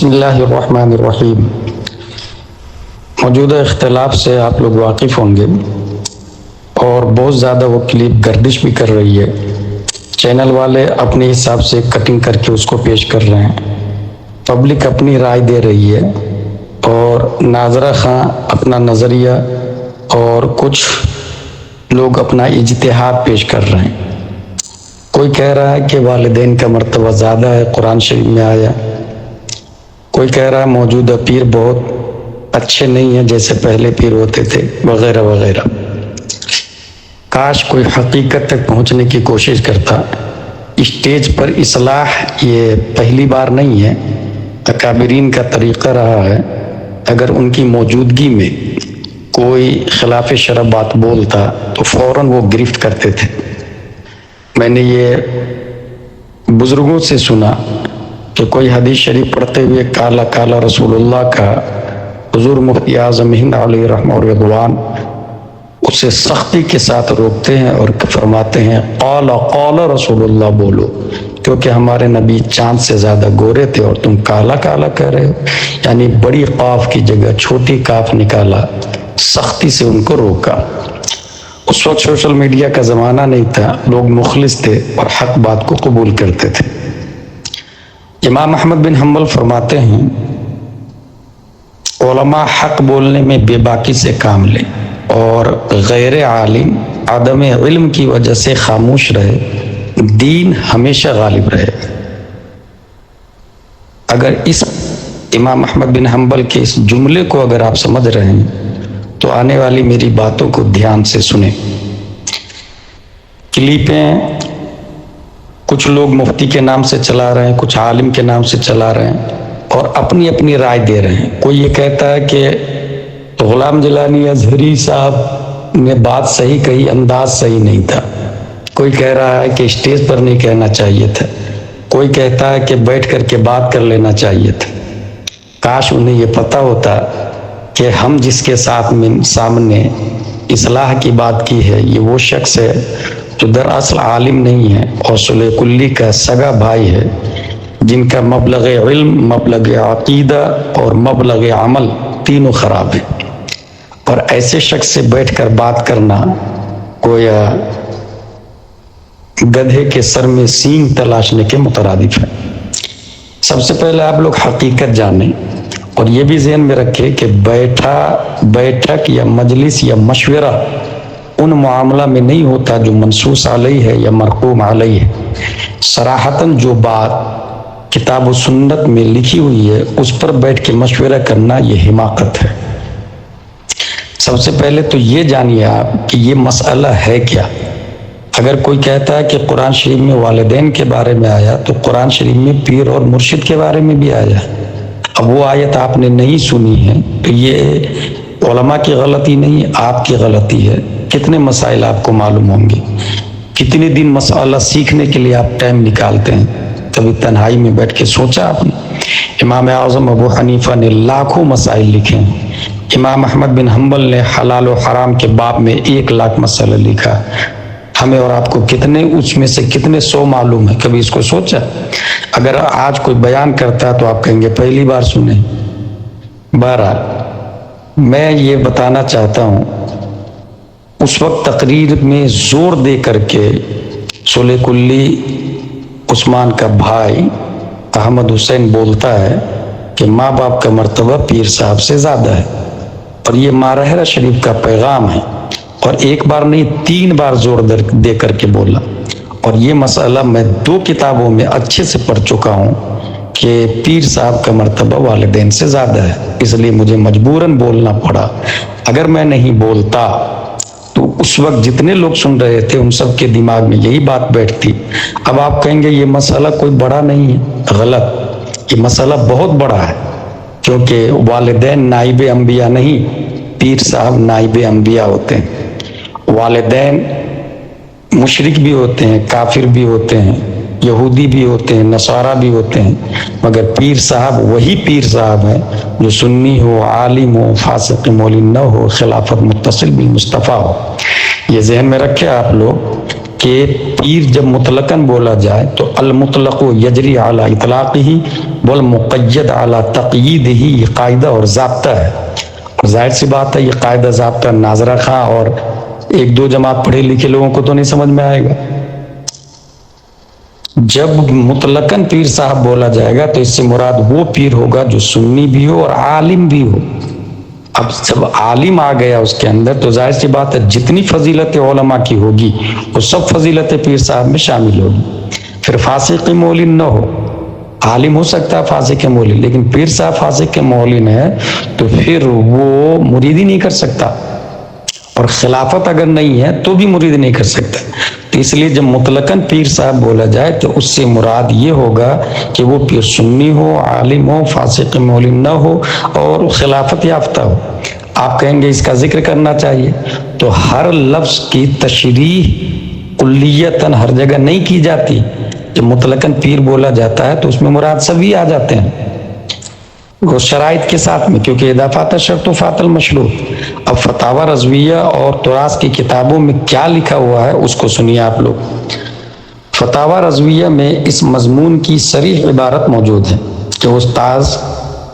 بسم اللہ الرحمن الرحیم۔ موجودہ اختلاف سے آپ لوگ واقف ہوں گے اور بہت زیادہ وہ کلپ گردش بھی کر رہی ہے۔ چینل والے اپنے حساب سے کٹنگ کر کے اس کو پیش کر رہے ہیں، پبلک اپنی رائے دے رہی ہے اور ناظرہ خاں اپنا نظریہ اور کچھ لوگ اپنا اجتہاد پیش کر رہے ہیں۔ کوئی کہہ رہا ہے کہ والدین کا مرتبہ زیادہ ہے، قرآن شریف میں آیا۔ کوئی کہہ رہا ہے موجودہ پیر بہت اچھے نہیں ہیں جیسے پہلے پیر ہوتے تھے، وغیرہ وغیرہ۔ کاش کوئی حقیقت تک پہنچنے کی کوشش کرتا۔ اسٹیج پر اصلاح یہ پہلی بار نہیں ہے، اکابرین کا طریقہ رہا ہے۔ اگر ان کی موجودگی میں کوئی خلاف شرع بات بولتا تو فوراً وہ گرفت کرتے تھے۔ میں نے یہ بزرگوں سے سنا کہ کوئی حدیث شریف پڑھتے ہوئے کالا کالا رسول اللہ کا حضور مفتی اعظم ہند علیہ رحمہ رضوان اسے سختی کے ساتھ روکتے ہیں اور فرماتے ہیں قال قال رسول اللہ بولو، کیونکہ ہمارے نبی چاند سے زیادہ گورے تھے اور تم کالا کالا کہہ رہے ہو۔ یعنی بڑی قاف کی جگہ چھوٹی کاف نکالا، سختی سے ان کو روکا۔ اس وقت سوشل میڈیا کا زمانہ نہیں تھا، لوگ مخلص تھے اور حق بات کو قبول کرتے تھے۔ امام احمد بن حنبل فرماتے ہیں علماء حق بولنے میں بے باکی سے کام لیں اور غیر عالم عدم علم کی وجہ سے خاموش رہے، دین ہمیشہ غالب رہے۔ اگر اس امام احمد بن حنبل کے اس جملے کو اگر آپ سمجھ رہے ہیں تو آنے والی میری باتوں کو دھیان سے سنیں۔ کلپیں کچھ لوگ مفتی کے نام سے چلا رہے ہیں، کچھ عالم کے نام سے چلا رہے ہیں اور اپنی اپنی رائے دے رہے ہیں۔ کوئی یہ کہتا ہے کہ غلام جیلانی ازہری صاحب نے بات صحیح کہی، انداز صحیح نہیں تھا۔ کوئی کہہ رہا ہے کہ اسٹیج پر نہیں کہنا چاہیے تھا۔ کوئی کہتا ہے کہ بیٹھ کر کے بات کر لینا چاہیے تھا۔ کاش انہیں یہ پتہ ہوتا کہ ہم جس کے سامنے اصلاح کی بات کی ہے یہ وہ شخص ہے جو دراصل عالم نہیں ہے اور صلح کلی کا سگا بھائی ہے، جن کا مبلغ علم، مبلغ عقیدہ اور مبلغ عمل تینوں خراب ہیں۔ اور ایسے شخص سے بیٹھ کر بات کرنا گویا گدھے کے سر میں سینگ تلاشنے کے مترادف ہے۔ سب سے پہلے آپ لوگ حقیقت جانیں اور یہ بھی ذہن میں رکھیں کہ بیٹھک یا مجلس یا مشورہ ان معاملہ میں نہیں ہوتا جو منصوص علیہ ہے یا مرقوم علیہ ہے۔ صراحتاً جو بات کتاب و سنت میں لکھی ہوئی ہے اس پر بیٹھ کے مشورہ کرنا یہ حماقت ہے۔ سب سے پہلے تو یہ جانیے آپ کہ یہ مسئلہ ہے کیا۔ اگر کوئی کہتا ہے کہ قرآن شریف میں والدین کے بارے میں آیا تو قرآن شریف میں پیر اور مرشد کے بارے میں بھی آیا۔ اب وہ آیت آپ نے نہیں سنی ہے تو یہ علماء کی غلطی نہیں، آپ کی غلطی ہے۔ کتنے مسائل آپ کو معلوم ہوں گے، کتنے دن مسئلہ سیکھنے کے لیے آپ ٹائم نکالتے ہیں، کبھی تنہائی میں بیٹھ کے سوچا آپ نے؟ امام اعظم ابو حنیفہ نے لاکھوں مسائل لکھے ہیں۔ امام احمد بن حنبل نے حلال و حرام کے باب میں 1,00,000 مسئلہ لکھا۔ ہمیں اور آپ کو کتنے اس میں سے کتنے 100 معلوم ہے، کبھی اس کو سوچا؟ اگر آج کوئی بیان کرتا ہے تو آپ کہیں گے پہلی بار سنیں۔ بہرحال میں یہ بتانا چاہتا ہوں، اس وقت تقریر میں زور دے کر کے صلح کلی عثمان کا بھائی احمد حسین بولتا ہے کہ ماں باپ کا مرتبہ پیر صاحب سے زیادہ ہے، اور یہ ماہرہ شریف کا پیغام ہے، اور ایک بار نہیں 3 بار زور دے کر کے بولا۔ اور یہ مسئلہ میں 2 کتابوں میں اچھے سے پڑھ چکا ہوں کہ پیر صاحب کا مرتبہ والدین سے زیادہ ہے، اس لیے مجھے مجبوراً بولنا پڑا۔ اگر میں نہیں بولتا تو اس وقت جتنے لوگ سن رہے تھے ان سب کے دماغ میں یہی بات بیٹھتی۔ اب آپ کہیں گے یہ مسئلہ کوئی بڑا نہیں ہے، غلط، یہ مسئلہ بہت بڑا ہے، کیونکہ والدین نائب انبیاء نہیں، پیر صاحب نائب انبیاء ہوتے ہیں۔ والدین مشرک بھی ہوتے ہیں، کافر بھی ہوتے ہیں، یہودی بھی ہوتے ہیں، نصارہ بھی ہوتے ہیں، مگر پیر صاحب وہی پیر صاحب ہیں جو سنی ہو، عالم ہو، فاسق مولن نہ ہو، خلافت متصل بالمصطفیٰ ہو۔ یہ ذہن میں رکھے آپ لوگ کہ پیر جب مطلقاً بولا جائے تو المطلق یجری علی اطلاقہ بول مقید اعلیٰ تقیید ہی یہ قاعدہ اور ضابطہ ہے. اور ظاہر سی بات ہے یہ قاعدہ ضابطہ ناظرہ خاں اور ایک دو جماعت پڑھے لکھے لوگوں کو تو نہیں سمجھ میں آئے گا. جب مطلقاً پیر صاحب بولا جائے گا تو اس سے مراد وہ پیر ہوگا جو سنی بھی ہو اور عالم بھی ہو. اب جب عالم آ گیا اس کے اندر تو ظاہر سی بات ہے جتنی فضیلت علماء کی ہوگی وہ سب فضیلت پیر صاحب میں شامل ہوگی. پھر فاسق مولن نہ ہو، عالم ہو سکتا ہے فاسق مولن، لیکن پیر صاحب فاسق مولن ہے تو پھر وہ مرید ہی نہیں کر سکتا، اور خلافت اگر نہیں ہے تو بھی مرید نہیں کر سکتا. تو اس لیے جب مطلقاً پیر صاحب بولا جائے تو اس سے مراد یہ ہوگا کہ وہ پیر سنی ہو، عالم ہو، فاسق مولن نہ ہو اور خلافت یافتہ ہو. آپ کہیں گے اس کا ذکر کرنا چاہیے، تو ہر لفظ کی تشریح کلیتاً ہر جگہ نہیں کی جاتی. جب مطلقاً پیر بولا جاتا ہے تو اس میں مراد سبھی آ جاتے ہیں وہ شرائط کے ساتھ میں، کیونکہ اذا فات الشرط فات المشروط. اب فتاوی رضویہ اور تراث کی کتابوں میں کیا لکھا ہوا ہے اس کو سنیے آپ لوگ. فتاوی رضویہ میں اس مضمون کی صریح عبارت موجود ہے کہ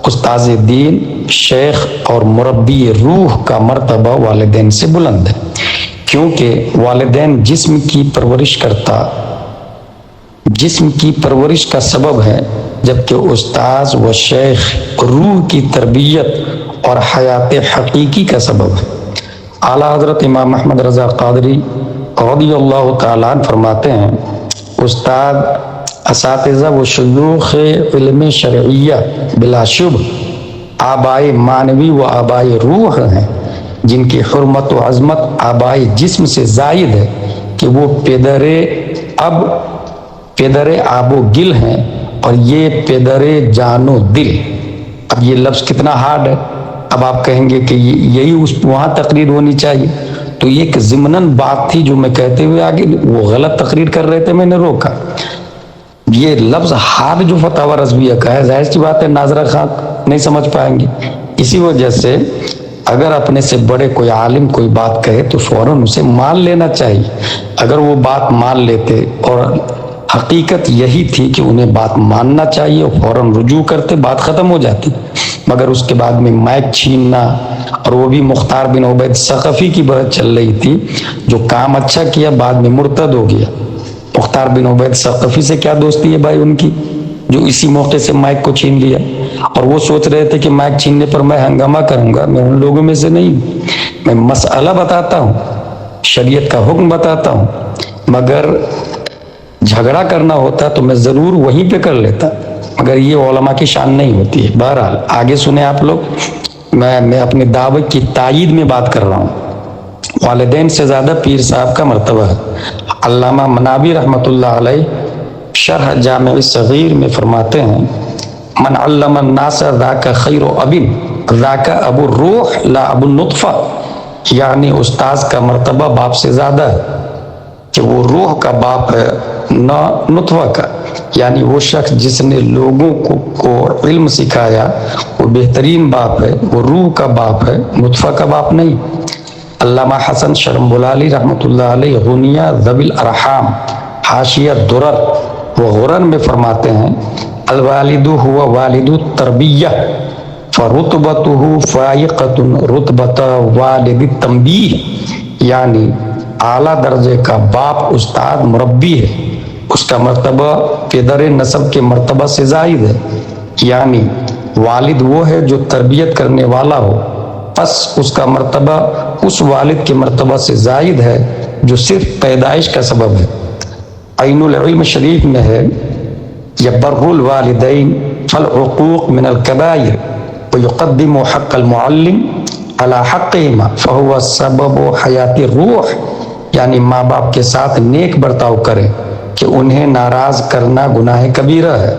استاذ دین، شیخ اور مربی روح کا مرتبہ والدین سے بلند ہے، کیونکہ والدین جسم کی پرورش کا سبب ہے، جبکہ استاذ و شیخ روح کی تربیت اور حیات حقیقی کا سبب ہے. اعلیٰ حضرت امام احمد رضا قادری رضی اللہ تعالیٰ عنہ فرماتے ہیں استاد، اساتذہ و شیوخ علم شرعیہ بلا شبہ آبائے معنوی و آبائے روح ہیں، جن کی حرمت و عظمت آبائے جسم سے زائد ہے کہ وہ پدر آب و گل ہیں اور یہ پدر جان و دل. اب یہ لفظ کتنا ہارڈ ہے. اب آپ کہیں گے کہ یہی وہاں تقریر ہونی چاہیے، تو یہ ایک ضمناً بات تھی جو میں کہتے ہوئے آگے وہ غلط تقریر کر رہے تھے، میں نے روکا. یہ لفظ ہارڈ جو فتاوی رضویہ کا ہے، ظاہر سی بات ہے ناظرہ خان نہیں سمجھ پائیں گے. اسی وجہ سے اگر اپنے سے بڑے کوئی عالم کوئی بات کہے تو فوراً اسے مان لینا چاہیے. اگر وہ بات مان لیتے اور حقیقت یہی تھی کہ انہیں بات ماننا چاہیے اور فوراً رجوع کرتے، بات ختم ہو جاتی. مگر اس کے بعد میں مائک چھیننا، اور وہ بھی مختار بن عبید ثقفی کی بات چل رہی تھی جو کام اچھا کیا بعد میں مرتد ہو گیا. مختار بن عبید ثقفی سے کیا دوستی ہے بھائی ان کی، جو اسی موقع سے مائک کو چھین لیا. اور وہ سوچ رہے تھے کہ مائک چھیننے پر میں ہنگامہ کروں گا. میں ان لوگوں میں سے نہیں، میں مسئلہ بتاتا ہوں، شریعت کا حکم بتاتا ہوں. مگر جھگڑا کرنا ہوتا تو میں ضرور وہیں پہ کر لیتا، مگر یہ علماء کی شان نہیں ہوتی ہے. بہرحال آگے سنیں آپ لوگ. میں اپنے دعوت کی تائید میں بات کر رہا ہوں. والدین سے زیادہ پیر صاحب کا مرتبہ ہے. علامہ منابی رحمۃ اللہ علیہ شرح جامع صغیر میں فرماتے ہیں من علم الناس ذاک خیر ابن ذاک ابو الروح لا ابو النطفہ، یعنی استاذ کا مرتبہ باپ سے زیادہ ہے کہ وہ روح کا باپ ہے نہ نطفہ کا. یعنی وہ شخص جس نے لوگوں کو علم سکھایا وہ بہترین باپ ہے، وہ روح کا باپ ہے، نطفہ کا باپ نہیں. علامہ حسن شرمبلالی رحمۃ اللہ علیہ غنیہ ذوی الارحام حاشیہ درر و غرن میں فرماتے ہیں الوالد هو والد التربیہ فرتبتہ فائقۃ رتبۃ والد التنبیہ، یعنی اعلیٰ درجے کا باپ استاد مربی ہے، اس کا مرتبہ پدر نسب کے مرتبہ سے زائد ہے. یعنی والد وہ ہے جو تربیت کرنے والا ہو، پس اس کا مرتبہ اس والد کے مرتبہ سے زائد ہے جو صرف پیدائش کا سبب ہے. عین العلم شریف میں ہے یبر الوالدین فالعقوق من الکبائر ویقدم حق المعلم علی حقہما فہو سبب حیات الروح، یعنی ماں باپ کے ساتھ نیک برتاؤ کرے کہ انہیں ناراض کرنا گناہ کبیرہ ہے،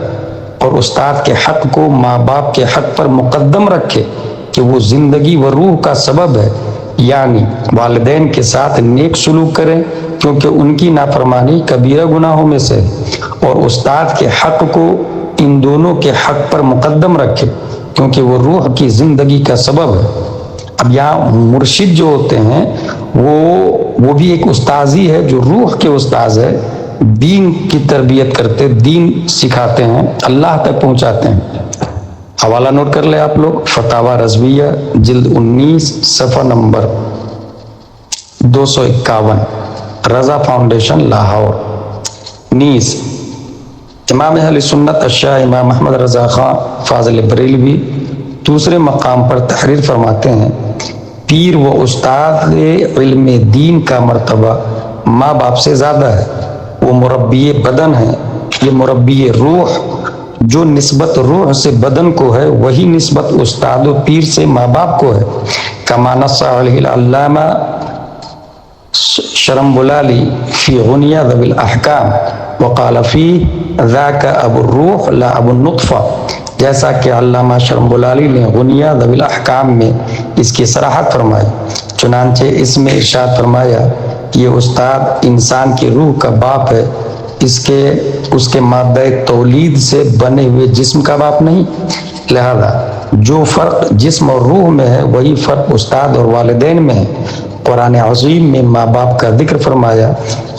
اور استاد کے حق کو ماں باپ کے حق پر مقدم رکھے کہ وہ زندگی و روح کا سبب ہے. یعنی والدین کے ساتھ نیک سلوک کریں کیونکہ ان کی نافرمانی کبیرہ گناہوں میں سے، اور استاد کے حق کو ان دونوں کے حق پر مقدم رکھے کیونکہ وہ روح کی زندگی کا سبب ہے. اب یہاں مرشد جو ہوتے ہیں وہ بھی ایک استاذ ہی ہے جو روح کے استاذ ہے، دین کی تربیت کرتے، دین سکھاتے ہیں، اللہ تک پہنچاتے ہیں۔ حوالہ نوٹ کر لیں آپ لوگ، فتاوی رضویہ جلد 19 صفحہ نمبر 251، رضا فاؤنڈیشن لاہور۔ نیز امام اہل سنت الشاہ امام محمد رضا خان فاضل بریلوی دوسرے مقام پر تحریر فرماتے ہیں، پیر و استاد علم دین کا مرتبہ ماں باپ سے زیادہ ہے، وہ مربی بدن ہے، یہ مربی روح، جو نسبت روح سے بدن کو ہے وہی نسبت استاد و پیر سے ماں باپ کو ہے۔ کما نص علیہ العلامہ شرمبلالی فی غنیہ ذوی الاحکام وقال فی ذاک ابو الروح لا ابو النطفہ، جیسا کہ علامہ شرمبلالی نے غنیہ ذوی الاحکام میں اس کی صراحت فرمائی، چنانچہ اس میں ارشاد فرمایا کہ یہ استاد انسان کی روح کا باپ ہے، اس کے مادہ تولید سے بنے ہوئے جسم کا باپ نہیں۔ لہذا جو فرق جسم اور روح میں ہے وہی فرق استاد اور والدین میں ہے۔ قرآن عظیم میں ماں باپ کا ذکر فرمایا،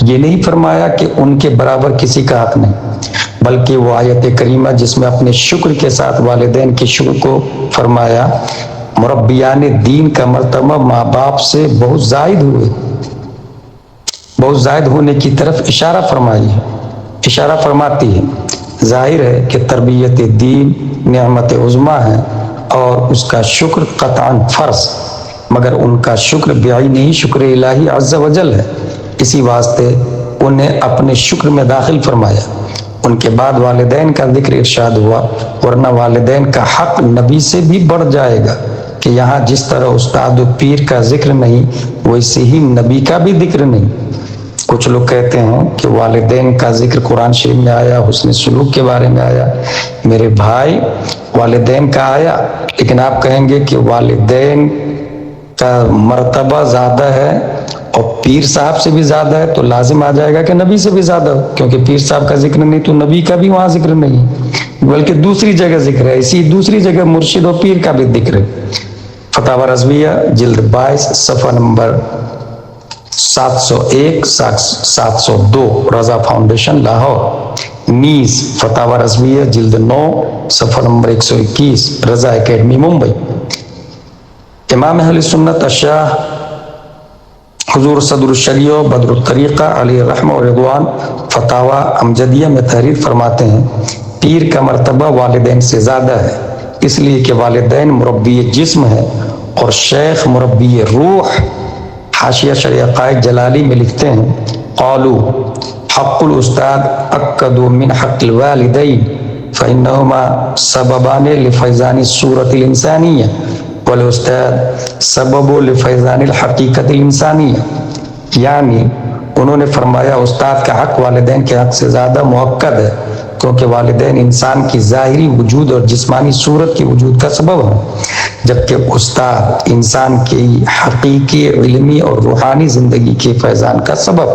یہ نہیں فرمایا کہ ان کے برابر کسی کا حق نہیں، بلکہ وہ آیت کریمہ جس میں اپنے شکر کے ساتھ والدین کے شکر کو فرمایا، مربیان دین کا مرتبہ ماں باپ سے بہت زائد ہونے کی طرف اشارہ فرماتی ہے۔ ظاہر ہے کہ تربیت دین نعمت عظمیٰ ہے اور اس کا شکر قطعاً فرض، مگر ان کا شکر بعینہ شکر الہی عز و جل ہے، اسی واسطے انہیں اپنے شکر میں داخل فرمایا۔ ان کے بعد والدین کا ذکر ارشاد ہوا، ورنہ والدین کا حق نبی سے بھی بڑھ جائے گا کہ یہاں جس طرح استاد و پیر کا ذکر نہیں ویسے ہی نبی کا بھی ذکر نہیں۔ کچھ لوگ کہتے ہیں کہ والدین کا ذکر قرآن شریف میں آیا، حسن سلوک کے بارے میں آیا۔ میرے بھائی، والدین کا آیا، لیکن آپ کہیں گے کہ والدین کا مرتبہ زیادہ ہے اور پیر صاحب سے بھی زیادہ ہے، تو لازم آ جائے گا کہ نبی سے بھی زیادہ ہو، کیونکہ پیر صاحب کا ذکر نہیں تو نبی کا بھی وہاں ذکر نہیں، بلکہ دوسری جگہ ذکر ہے، اسی دوسری جگہ مرشد و پیر کا بھی ذکر ہے۔ فتاوی رضویہ جلد 22 صفحہ نمبر 701 702، رضا فاؤنڈیشن لاہور۔ نیز فتاوی رضویہ جلد 9 صفحہ نمبر 121، رضا اکیڈمی ممبئی۔ امام اہل سنت الشاہ حضور صدر الشریعہ بدر الطریقہ علیہ رحمہ و رضوان فتاوی امجدیہ میں تحریر فرماتے ہیں، پیر کا مرتبہ والدین سے زیادہ ہے، اس لیے کہ والدین مربی جسم ہے اور شیخ مربی روح۔ حاشیہ شرح عقائد جلالی میں لکھتے ہیں، قالوا حق الاستاد اکد من حق الوالدین فإنهما سببان لفیضان الصورة الانسانیہ والاستاد سبب لفیضان الحقیقت الانسانیہ، یعنی انہوں نے فرمایا استاد کا حق والدین کے حق سے زیادہ مؤکد ہے، کیونکہ والدین انسان کی ظاہری وجود اور جسمانی صورت کی وجود کا سبب ہے، جبکہ استاد انسان کی حقیقی علمی اور روحانی زندگی کے فیضان کا سبب۔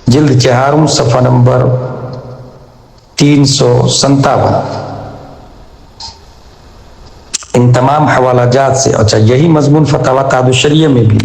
جلد 4 صفحہ نمبر 357۔ ان تمام حوالہ جات سے، اچھا یہی مضمون فتاوی تاج الشریعہ میں بھی